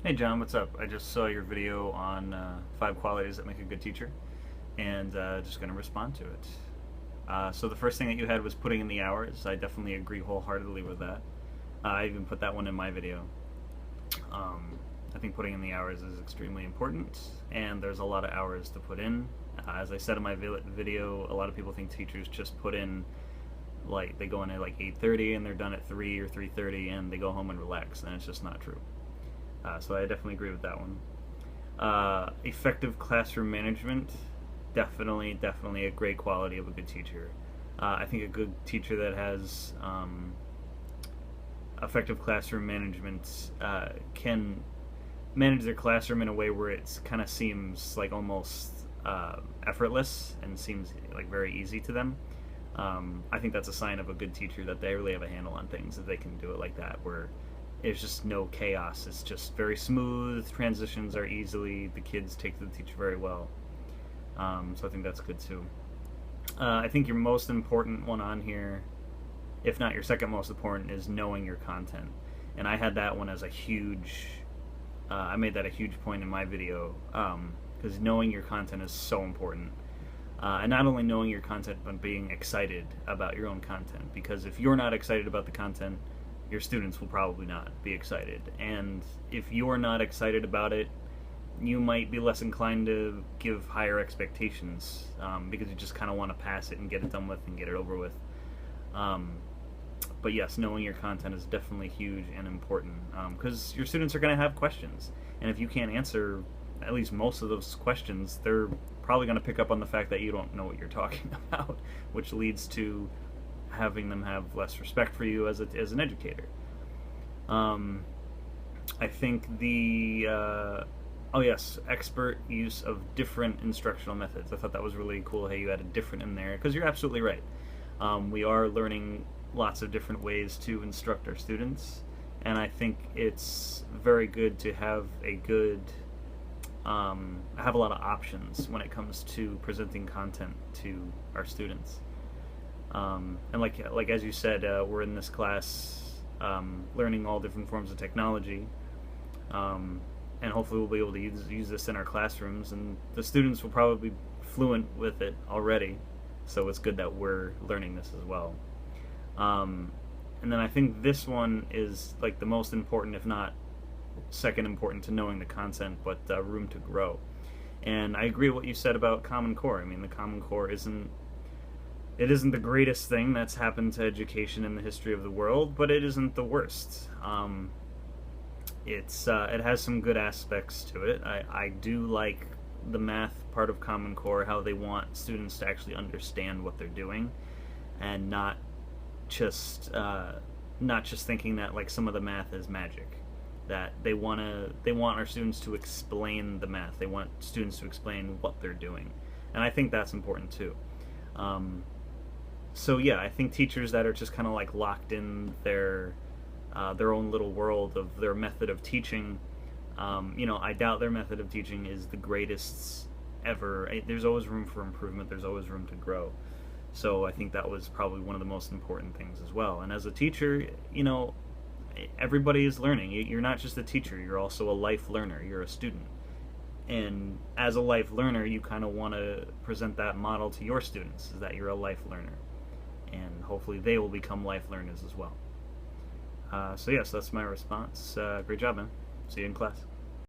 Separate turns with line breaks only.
Hey John, what's up? I just saw your video on 5 qualities that make a good teacher, and just going to respond to it. So the first thing that you had was putting in the hours. I definitely agree wholeheartedly with that. I even put that one in my video. Um, I think putting in the hours is extremely important, and there's a lot of hours to put in. As I said in my video, a lot of people think teachers just put in, like, they go in at like 8:30 and they're done at 3 or 3:30 and they go home and relax, and it's just not true. So I definitely agree with that one. Effective classroom management, definitely a great quality of a good teacher. I think a good teacher that has effective classroom management can manage their classroom in a way where it kind of seems like almost effortless and seems like very easy to them. I think that's a sign of a good teacher, that they really have a handle on things, if they can do it like that, where there's just no chaos. It's just very smooth. Transitions are easily. The kids take to the teacher very well. So I think that's good too. I think your most important one on here, if not your second most important, is knowing your content. And I had that one as a huge. I made that a huge point in my video, because knowing your content is so important. And not only knowing your content, but being excited about your own content. Because if you're not excited about the content, your students will probably not be excited. And if you're not excited about it, you might be less inclined to give higher expectations, because you just kind of want to pass it and get it done with and get it over with. Um, but yes, knowing your content is definitely huge and important, because your students are going to have questions. And if you can't answer at least most of those questions, they're probably going to pick up on the fact that you don't know what you're talking about, which leads to having them have less respect for you as an educator. Um, I think oh yes, expert use of different instructional methods. I thought that was really cool. Hey, you added different in there, because you're absolutely right. We are learning lots of different ways to instruct our students, and I think it's very good to have have a lot of options when it comes to presenting content to our students. And like as you said, we're in this class learning all different forms of technology, and hopefully we'll be able to use this in our classrooms, and the students will probably be fluent with it already. So it's good that we're learning this as well. Um, and then I think this one is like the most important, if not second important to knowing the content, but room to grow. And I agree with what you said about Common Core. I mean, the Common Core isn't the greatest thing that's happened to education in the history of the world, but it isn't the worst. It has some good aspects to it. I do like the math part of Common Core, how they want students to actually understand what they're doing, and just not just thinking that like some of the math is magic. That they want our students to explain the math. They want students to explain what they're doing, and I think that's important too. So yeah, I think teachers that are just kind of like locked in their own little world of their method of teaching, I doubt their method of teaching is the greatest ever. There's always room for improvement. There's always room to grow. So I think that was probably one of the most important things as well. And as a teacher, everybody is learning. You're not just a teacher. You're also a life learner. You're a student. And as a life learner, you kind of want to present that model to your students, is that you're a life learner. And hopefully they will become life learners as well. So yes, that's my response. Great job, man. See you in class.